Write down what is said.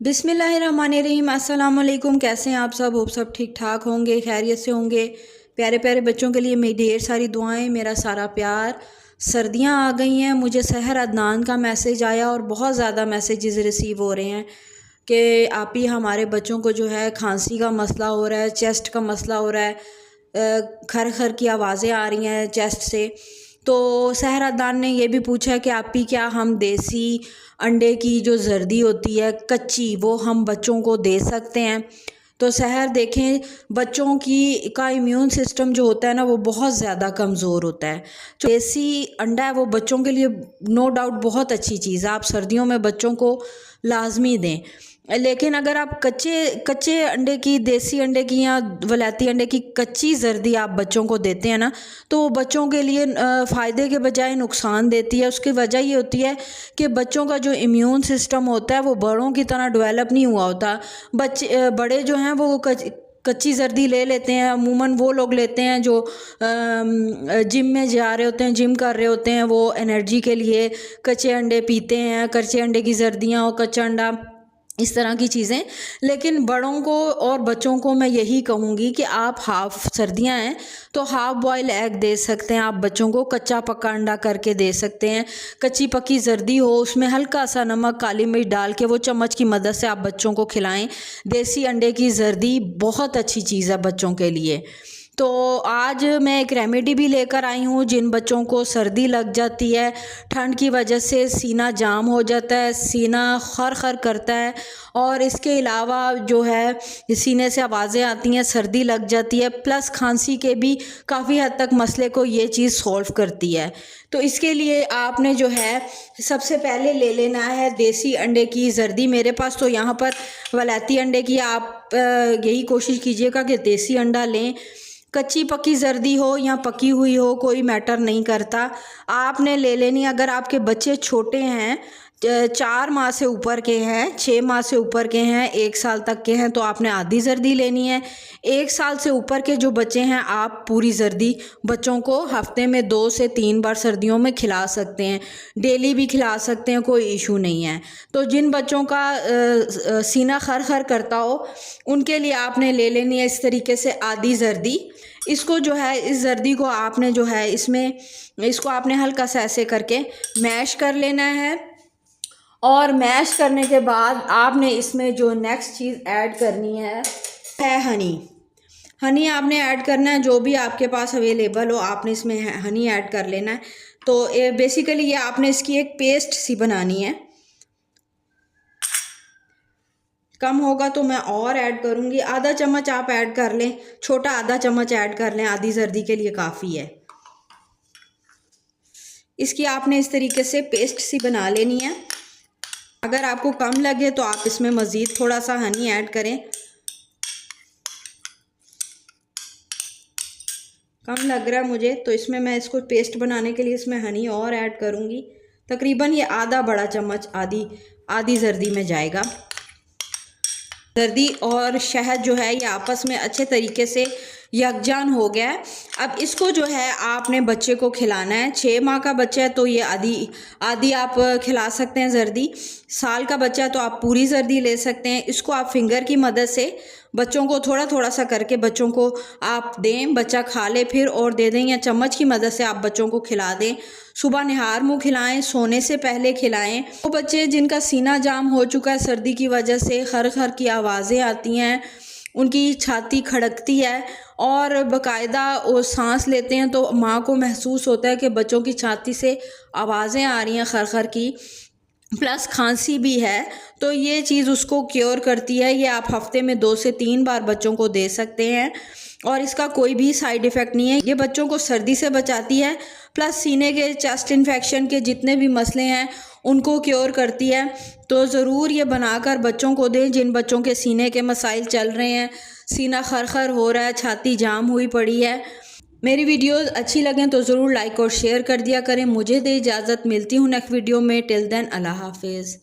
बिस्मिल्लाहिर्रहमानिर्रहीम। अस्सलाम वालेकुम। कैसे हैं आप सब? होप सब ठीक ठाक होंगे, खैरियत से होंगे। प्यारे प्यारे बच्चों के लिए मेरी ढेर सारी दुआएं, मेरा सारा प्यार। सर्दियां आ गई हैं। मुझे सहर अदनान का मैसेज आया और बहुत ज़्यादा मैसेजेस रिसीव हो रहे हैं कि आप ही हमारे बच्चों को जो है खांसी का मसला हो रहा है, चेस्ट का मसला हो रहा है, खर खर की आवाज़ें आ रही हैं चेस्ट से। तो सहर अदनान ने ये भी पूछा है कि आप ही क्या हम देसी अंडे की जो जर्दी होती है कच्ची, वो हम बच्चों को दे सकते हैं? तो सहर देखें, बच्चों की का इम्यून सिस्टम जो होता है ना, वो बहुत ज़्यादा कमज़ोर होता है। जो देसी अंडा है वो बच्चों के लिए नो डाउट बहुत अच्छी चीज़ है। आप सर्दियों में बच्चों को लाजमी दें। लेकिन अगर आप कच्चे कच्चे अंडे की, देसी अंडे की या वलैती अंडे की कच्ची जर्दी आप बच्चों को देते हैं ना, तो वो बच्चों के लिए फ़ायदे के बजाय नुकसान देती है। उसकी वजह ये होती है कि बच्चों का जो इम्यून सिस्टम होता है वो बड़ों की तरह डेवलप नहीं हुआ होता। बड़े जो हैं वो कच्ची जर्दी ले लेते हैं। अमूमन वो लोग लेते हैं जो जिम में जा रहे होते हैं, जिम कर रहे होते हैं, वो एनर्जी के लिए कच्चे अंडे पीते हैं, कच्चे अंडे की जर्दियाँ और कच्चा अंडा, इस तरह की चीज़ें। लेकिन बड़ों को और बच्चों को मैं यही कहूँगी कि आप हाफ़, सर्दियाँ हैं तो हाफ़ बॉयल एग दे सकते हैं। आप बच्चों को कच्चा पक्का अंडा करके दे सकते हैं। कच्ची पक्की जर्दी हो, उसमें हल्का सा नमक, काली मिर्च डाल के वो चम्मच की मदद से आप बच्चों को खिलाएं। देसी अंडे की जर्दी बहुत अच्छी चीज़ है बच्चों के लिए। तो आज मैं एक रेमेडी भी लेकर आई हूँ। जिन बच्चों को सर्दी लग जाती है, ठंड की वजह से सीना जाम हो जाता है, सीना खर खर करता है, और इसके अलावा जो है सीने से आवाज़ें आती हैं, सर्दी लग जाती है, प्लस खांसी के भी काफ़ी हद तक मसले को ये चीज़ सॉल्व करती है। तो इसके लिए आपने जो है सबसे पहले ले लेना है देसी अंडे की जर्दी। मेरे पास तो यहाँ पर वलैती अंडे की, आप यही कोशिश कीजिएगा कि देसी अंडा लें। कच्ची पक्की जर्दी हो या पकी हुई हो, कोई मैटर नहीं करता, आपने ले लेनी। अगर आपके बच्चे छोटे हैं, 4 माह से ऊपर के हैं, 6 माह से ऊपर के हैं, 1 साल तक के हैं, तो आपने आधी जर्दी लेनी है। 1 साल से ऊपर के जो बच्चे हैं, आप पूरी जर्दी बच्चों को हफ्ते में 2 से 3 बार सर्दियों में खिला सकते हैं। डेली भी खिला सकते हैं, कोई इशू नहीं है। तो जिन बच्चों का सीना खर खर करता हो, उनके लिए आपने ले लेनी है इस तरीके से आधी जर्दी। इसको जो है, इस जर्दी को आपने जो है इसको आपने हल्का सा ऐसे करके मैश कर लेना है। और मैश करने के बाद आपने इसमें जो नेक्स्ट चीज़ ऐड करनी है हनी। हनी आपने ऐड करना है, जो भी आपके पास अवेलेबल हो आपने इसमें हनी ऐड कर लेना है। तो बेसिकली ये आपने इसकी एक पेस्ट सी बनानी है। कम होगा तो मैं और ऐड करूँगी, आधा चम्मच आप ऐड कर लें, छोटा आधा चम्मच ऐड कर लें, आधी जर्दी के लिए काफ़ी है। इसकी आपने इस तरीके से पेस्ट सी बना लेनी है। अगर आपको कम लगे तो आप इसमें मज़ीद थोड़ा सा हनी ऐड करें। कम लग रहा है मुझे तो इसमें मैं इसको पेस्ट बनाने के लिए इसमें हनी और ऐड करूँगी। तकरीबन ये आधा बड़ा चम्मच आधी जर्दी में जाएगा। जर्दी और शहद जो है ये आपस में अच्छे तरीके से यकजान हो गया है। अब इसको जो है आपने बच्चे को खिलाना है। 6 माह का बच्चा है तो ये आधी आप खिला सकते हैं जर्दी। साल का बच्चा है तो आप पूरी जर्दी ले सकते हैं। इसको आप फिंगर की मदद से बच्चों को थोड़ा थोड़ा सा करके बच्चों को आप दें, बच्चा खा ले फिर और दे दें, या चम्मच की मदद से आप बच्चों को खिला दें। सुबह निहार मुँह खिलाएं, सोने से पहले खिलाएं। वो बच्चे जिनका सीना जाम हो चुका है सर्दी की वजह से, खर खर की आवाज़ें आती हैं, उनकी छाती खड़कती है और बाकायदा वो सांस लेते हैं तो माँ को महसूस होता है कि बच्चों की छाती से आवाज़ें आ रही हैं खर खर की, प्लस खांसी भी है, तो ये चीज़ उसको क्योर करती है। ये आप हफ्ते में 2 से 3 बार बच्चों को दे सकते हैं और इसका कोई भी साइड इफ़ेक्ट नहीं है। ये बच्चों को सर्दी से बचाती है, प्लस सीने के, चेस्ट इन्फेक्शन के जितने भी मसले हैं उनको क्योर करती है। तो ज़रूर ये बनाकर बच्चों को दें जिन बच्चों के सीने के मसाइल चल रहे हैं, सीना खर खर हो रहा है, छाती जाम हुई पड़ी है। मेरी वीडियोस अच्छी लगें तो ज़रूर लाइक और शेयर कर दिया करें। मुझे दे इजाज़त, मिलती हूँ नेक्स्ट वीडियो में। टिल देन अल्लाह हाफिज़।